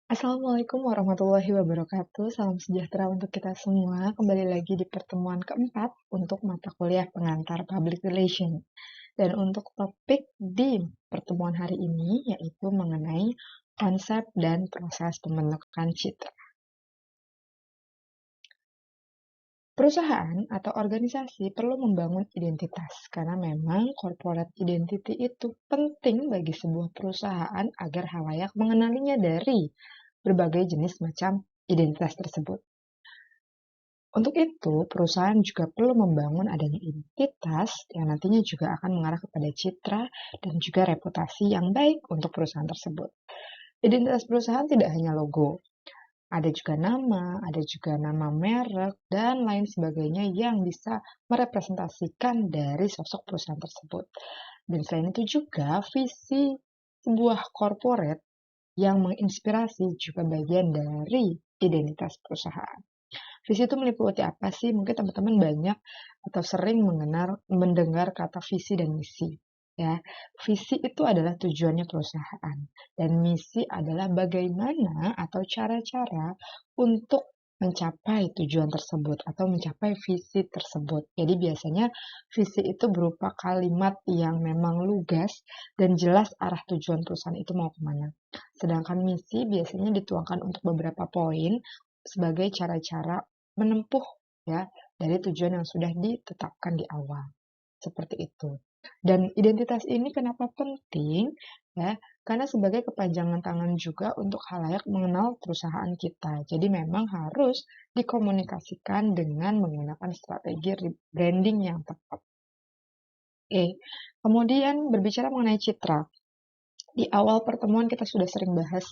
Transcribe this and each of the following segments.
Assalamualaikum warahmatullahi wabarakatuh. Salam sejahtera untuk kita semua. Kembali lagi di pertemuan keempat untuk mata kuliah pengantar Public Relation. Dan untuk topik di pertemuan hari ini yaitu mengenai konsep dan proses pembentukan citra. Perusahaan atau organisasi perlu membangun identitas karena memang corporate identity itu penting bagi sebuah perusahaan agar halayak mengenalinya dari berbagai jenis macam identitas tersebut. Untuk itu, perusahaan juga perlu membangun adanya identitas yang nantinya juga akan mengarah kepada citra dan juga reputasi yang baik untuk perusahaan tersebut. Identitas perusahaan tidak hanya logo, ada juga nama merek, dan lain sebagainya yang bisa merepresentasikan dari sosok perusahaan tersebut. Dan selain itu juga visi sebuah corporate yang menginspirasi juga bagian dari identitas perusahaan. Visi itu meliputi apa sih? Mungkin teman-teman banyak atau sering mendengar kata visi dan misi. Ya, visi itu adalah tujuannya perusahaan dan misi adalah bagaimana atau cara-cara untuk mencapai tujuan tersebut atau mencapai visi tersebut. Jadi biasanya visi itu berupa kalimat yang memang lugas dan jelas arah tujuan perusahaan itu mau kemana. Sedangkan misi biasanya dituangkan untuk beberapa poin sebagai cara-cara menempuh ya dari tujuan yang sudah ditetapkan di awal. Seperti itu. Dan identitas ini kenapa penting? Ya, karena sebagai kepanjangan tangan juga untuk khalayak mengenal perusahaan kita. Jadi memang harus dikomunikasikan dengan menggunakan strategi branding yang tepat. Kemudian berbicara mengenai citra. Di awal pertemuan kita sudah sering bahas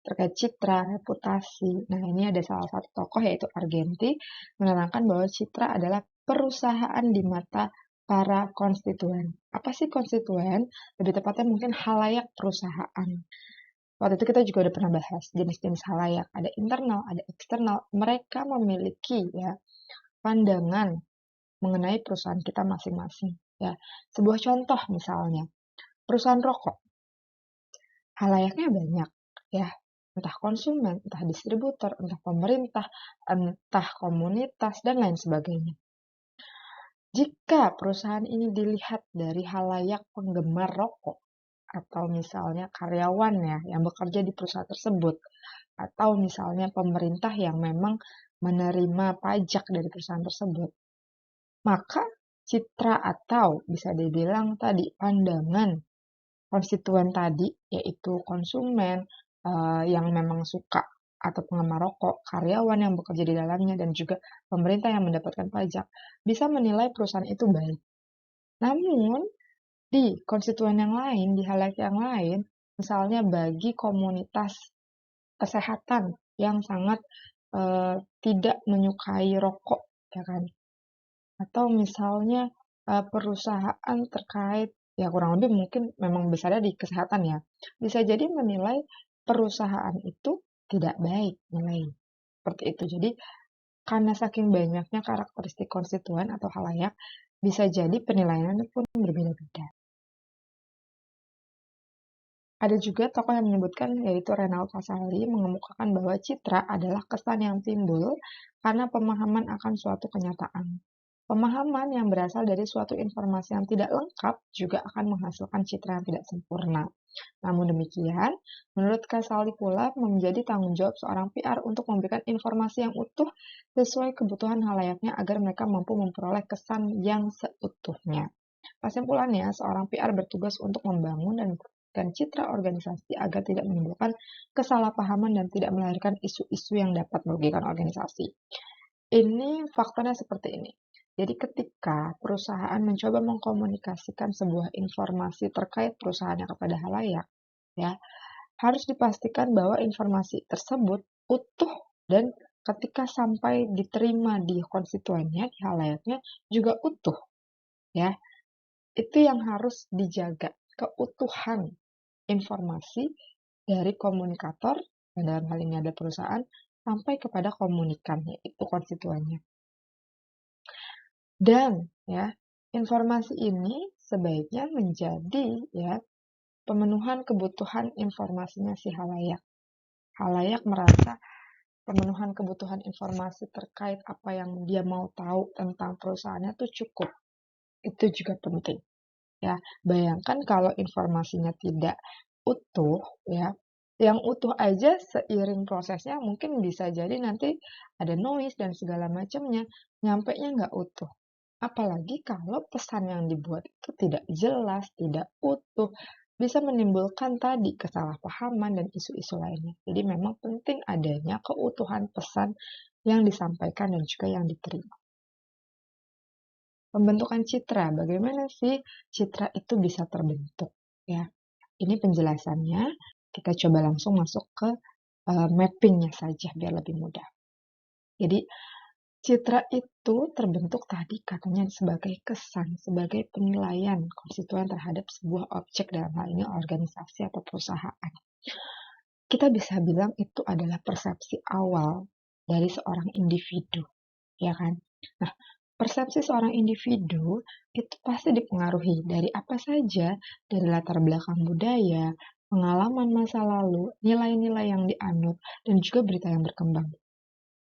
terkait citra, reputasi. Nah, ini ada salah satu tokoh yaitu Argenti menerangkan bahwa citra adalah perusahaan di mata para konstituen. Apa sih konstituen? Lebih tepatnya mungkin halayak perusahaan. Waktu itu kita juga udah pernah bahas jenis-jenis halayak. Ada internal, ada eksternal. Mereka memiliki ya pandangan mengenai perusahaan kita masing-masing. Ya, sebuah contoh misalnya, perusahaan rokok. Halayaknya banyak, ya, entah konsumen, entah distributor, entah pemerintah, entah komunitas, dan lain sebagainya. Jika perusahaan ini dilihat dari halayak penggemar rokok, atau misalnya karyawan ya yang bekerja di perusahaan tersebut, atau misalnya pemerintah yang memang menerima pajak dari perusahaan tersebut, maka citra atau bisa dibilang tadi pandangan konstituen tadi, yaitu konsumen yang memang suka atau penggemar rokok, karyawan yang bekerja di dalamnya, dan juga pemerintah yang mendapatkan pajak, bisa menilai perusahaan itu baik. Namun, di konstituen yang lain, di halayak yang lain, misalnya bagi komunitas kesehatan yang sangat tidak menyukai rokok, ya kan? Atau misalnya perusahaan terkait ya kurang lebih mungkin memang besarnya di kesehatan ya. Bisa jadi menilai perusahaan itu tidak baik nilai. Seperti itu. Jadi karena saking banyaknya karakteristik konstituen atau halayak, bisa jadi penilaiannya pun berbeda-beda. Ada juga tokoh yang menyebutkan yaitu Renald Kasali mengemukakan bahwa citra adalah kesan yang timbul karena pemahaman akan suatu kenyataan. Pemahaman yang berasal dari suatu informasi yang tidak lengkap juga akan menghasilkan citra yang tidak sempurna. Namun demikian, menurut Kasali pula menjadi tanggung jawab seorang PR untuk memberikan informasi yang utuh sesuai kebutuhan halayaknya agar mereka mampu memperoleh kesan yang seutuhnya. Kesimpulannya, seorang PR bertugas untuk membangun dan citra organisasi agar tidak menimbulkan kesalahpahaman dan tidak melahirkan isu-isu yang dapat merugikan organisasi. Ini faktanya seperti ini. Jadi ketika perusahaan mencoba mengkomunikasikan sebuah informasi terkait perusahaannya kepada halayak, ya, harus dipastikan bahwa informasi tersebut utuh dan ketika sampai diterima di konstituennya, di halayaknya juga utuh, ya. Itu yang harus dijaga, keutuhan informasi dari komunikator, dan dalam hal ini ada perusahaan, sampai kepada komunikan, yaitu konstituennya. Dan ya, informasi ini sebaiknya menjadi ya pemenuhan kebutuhan informasinya si halayak. halayak merasa pemenuhan kebutuhan informasi terkait apa yang dia mau tahu tentang perusahaannya tuh cukup. Itu juga penting. Ya, bayangkan kalau informasinya tidak utuh, ya, yang utuh aja seiring prosesnya mungkin bisa jadi nanti ada noise dan segala macamnya, nyampainya nggak utuh. Apalagi kalau pesan yang dibuat itu tidak jelas, tidak utuh, bisa menimbulkan tadi kesalahpahaman dan isu-isu lainnya. Jadi memang penting adanya keutuhan pesan yang disampaikan dan juga yang diterima. Pembentukan citra, bagaimana sih citra itu bisa terbentuk? Ya, ini penjelasannya. Kita coba langsung masuk ke mappingnya saja biar lebih mudah. Jadi citra itu terbentuk tadi katanya sebagai kesan, sebagai penilaian konstituen terhadap sebuah objek, dalam hal ini organisasi atau perusahaan. Kita bisa bilang itu adalah persepsi awal dari seorang individu, ya kan? Nah, persepsi seorang individu itu pasti dipengaruhi dari apa saja, dari latar belakang budaya, pengalaman masa lalu, nilai-nilai yang dianut, dan juga berita yang berkembang.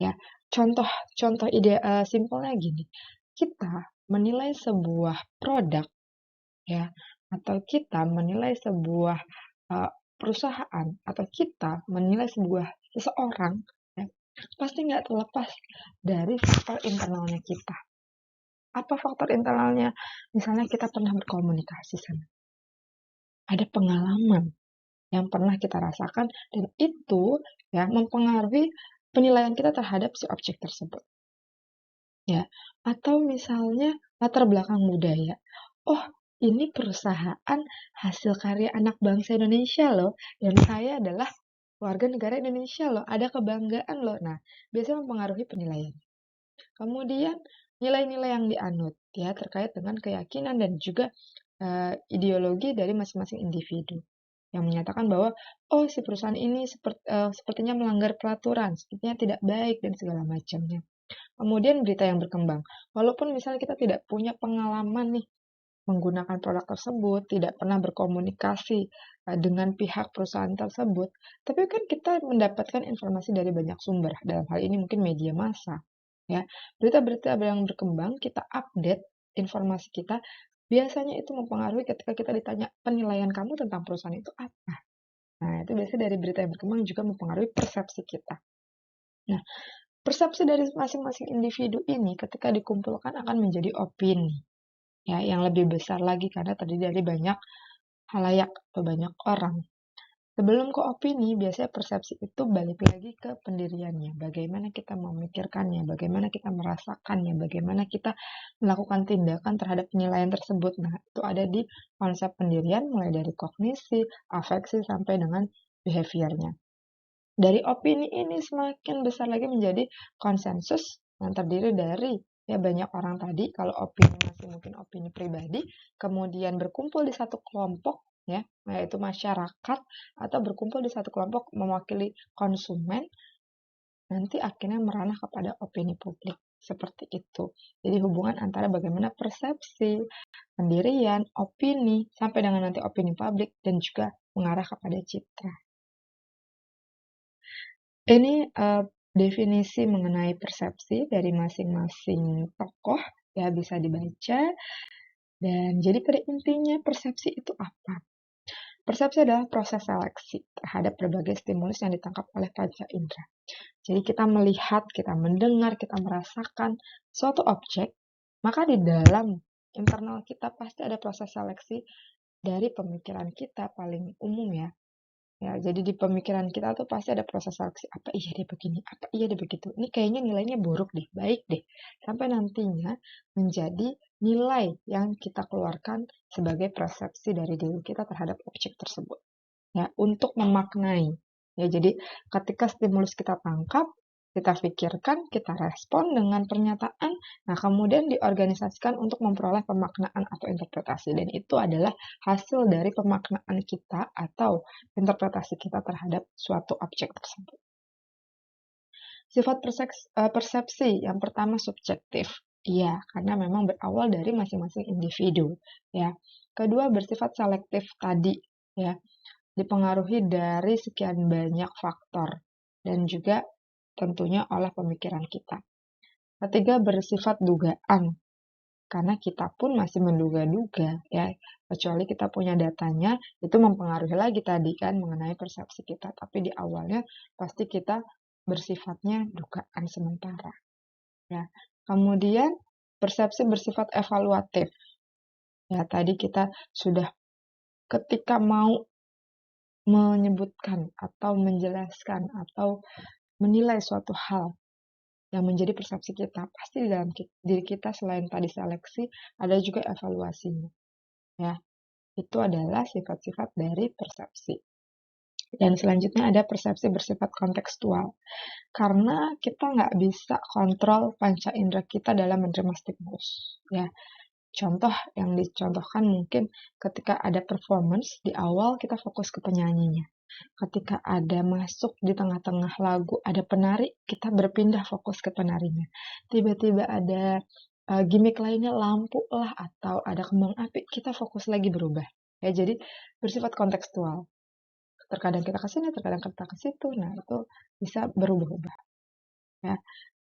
Ya, contoh ide simpelnya gini, kita menilai sebuah produk, ya, atau kita menilai sebuah perusahaan, atau kita menilai seseorang, ya, pasti nggak terlepas dari faktor internalnya kita. Apa faktor internalnya? Misalnya kita pernah berkomunikasi sama, ada pengalaman yang pernah kita rasakan, dan itu ya mempengaruhi penilaian kita terhadap si objek tersebut. Ya, atau misalnya latar belakang budaya. Oh, ini perusahaan hasil karya anak bangsa Indonesia loh, dan saya adalah warga negara Indonesia loh, ada kebanggaan loh. Nah, biasanya mempengaruhi penilaian. Kemudian nilai-nilai yang dianut ya terkait dengan keyakinan dan juga ideologi dari masing-masing individu yang menyatakan bahwa oh si perusahaan ini sepertinya melanggar peraturan, sepertinya tidak baik dan segala macamnya. Kemudian berita yang berkembang. Walaupun misalnya kita tidak punya pengalaman nih menggunakan produk tersebut, tidak pernah berkomunikasi dengan pihak perusahaan tersebut, tapi kan kita mendapatkan informasi dari banyak sumber. Dalam hal ini mungkin media massa. Ya, berita-berita yang berkembang, kita update informasi kita, biasanya itu mempengaruhi ketika kita ditanya penilaian kamu tentang perusahaan itu apa. Nah, itu biasanya dari berita yang berkembang juga mempengaruhi persepsi kita. Nah, persepsi dari masing-masing individu ini ketika dikumpulkan akan menjadi opini, ya, yang lebih besar lagi karena terdiri dari banyak halayak atau banyak orang. Sebelum ke opini, biasanya persepsi itu balik lagi ke pendiriannya. Bagaimana kita memikirkannya, bagaimana kita merasakannya, bagaimana kita melakukan tindakan terhadap penilaian tersebut. Nah, itu ada di konsep pendirian mulai dari kognisi, afeksi, sampai dengan behaviornya. Dari opini ini semakin besar lagi menjadi konsensus yang terdiri dari ya banyak orang tadi, kalau opini masih mungkin opini pribadi, kemudian berkumpul di satu kelompok, ya, yaitu masyarakat, atau berkumpul di satu kelompok mewakili konsumen, nanti akhirnya meranah kepada opini publik. Seperti itu. Jadi hubungan antara bagaimana persepsi, pendirian, opini, sampai dengan nanti opini publik, dan juga mengarah kepada citra. Ini definisi mengenai persepsi dari masing-masing tokoh, ya bisa dibaca. Dan jadi pada intinya persepsi itu apa? Persepsi adalah proses seleksi terhadap berbagai stimulus yang ditangkap oleh panca indera. Jadi kita melihat, kita mendengar, kita merasakan suatu objek, maka di dalam internal kita pasti ada proses seleksi dari pemikiran kita paling umum ya. Ya, jadi di pemikiran kita tuh pasti ada proses seleksi. Apa iya dia begini? Apa iya dia begitu? Ini kayaknya nilainya buruk deh, baik deh. Sampai nantinya menjadi nilai yang kita keluarkan sebagai persepsi dari diri kita terhadap objek tersebut. Ya, untuk memaknai. Ya, jadi ketika stimulus kita tangkap, kita pikirkan, kita respon dengan pernyataan, nah kemudian diorganisasikan untuk memperoleh pemaknaan atau interpretasi. Dan itu adalah hasil dari pemaknaan kita atau interpretasi kita terhadap suatu objek tersebut. Sifat persepsi yang pertama subjektif. Iya, karena memang berawal dari masing-masing individu. Ya. Kedua bersifat selektif tadi. Ya, dipengaruhi dari sekian banyak faktor. dan juga tentunya oleh pemikiran kita. Ketiga, bersifat dugaan, karena kita pun masih menduga-duga ya, kecuali kita punya datanya, itu mempengaruhi lagi tadi kan mengenai persepsi kita, tapi di awalnya pasti kita bersifatnya dugaan sementara ya. Kemudian persepsi bersifat evaluatif. Ya, tadi kita sudah ketika mau menyebutkan atau menjelaskan atau menilai suatu hal yang menjadi persepsi kita, pasti di dalam diri kita selain tadi seleksi, ada juga evaluasinya. Ya, itu adalah sifat-sifat dari persepsi. Dan selanjutnya ada persepsi bersifat kontekstual. Karena kita nggak bisa kontrol panca indera kita dalam menerima stimulus. Ya, contoh yang dicontohkan mungkin ketika ada performance, di awal kita fokus ke penyanyinya. Ketika ada masuk di tengah-tengah lagu, ada penari, kita berpindah fokus ke penarinya. Tiba-tiba ada gimmick lainnya, lampu lah, atau ada kembang api, kita fokus lagi berubah. Ya, jadi bersifat kontekstual. Terkadang kita ke sini, terkadang kita ke situ. Nah, itu bisa berubah-ubah. Ya.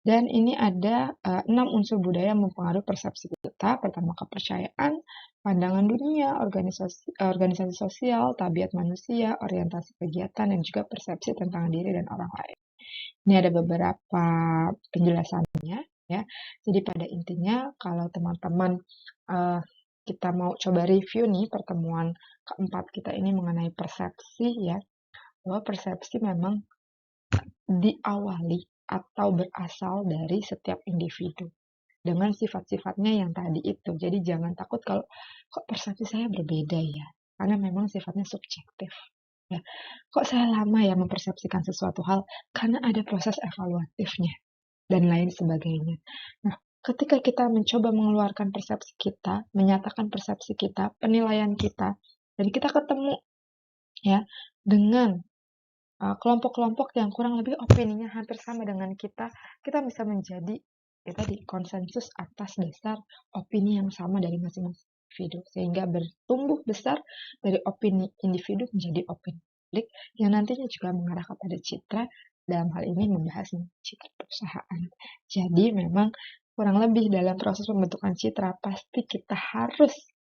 Dan ini ada 6 unsur budaya yang mempengaruhi persepsi kita. Pertama, kepercayaan, pandangan dunia, organisasi sosial, tabiat manusia, orientasi kegiatan, dan juga persepsi tentang diri dan orang lain. Ini ada beberapa penjelasannya ya. Jadi pada intinya kalau teman-teman kita mau coba review nih pertemuan keempat kita ini mengenai persepsi ya, bahwa persepsi memang diawali atau berasal dari setiap individu dengan sifat-sifatnya yang tadi itu. Jadi jangan takut kalau kok persepsi saya berbeda ya, karena memang sifatnya subjektif. Ya, kok saya lama ya mempersepsikan sesuatu hal karena ada proses evaluatifnya dan lain sebagainya. Nah, ketika kita mencoba mengeluarkan persepsi kita, menyatakan persepsi kita, penilaian kita, dan kita ketemu ya dengan kelompok-kelompok yang kurang lebih opininya hampir sama dengan kita bisa menjadi ya tadi konsensus atas dasar opini yang sama dari masing-masing individu, sehingga bertumbuh besar dari opini individu menjadi opini publik yang nantinya juga mengarah kepada citra, dalam hal ini membahas citra perusahaan. Jadi memang kurang lebih dalam proses pembentukan citra pasti kita harus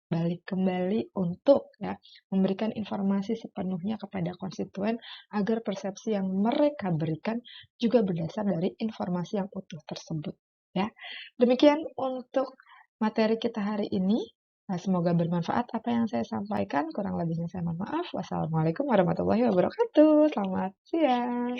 balik kembali untuk ya memberikan informasi sepenuhnya kepada konstituen agar persepsi yang mereka berikan juga berdasar dari informasi yang utuh tersebut ya. Demikian untuk materi kita hari ini. Semoga bermanfaat apa yang saya sampaikan. Kurang lebihnya saya mohon maaf. Wassalamualaikum warahmatullahi wabarakatuh. Selamat siang.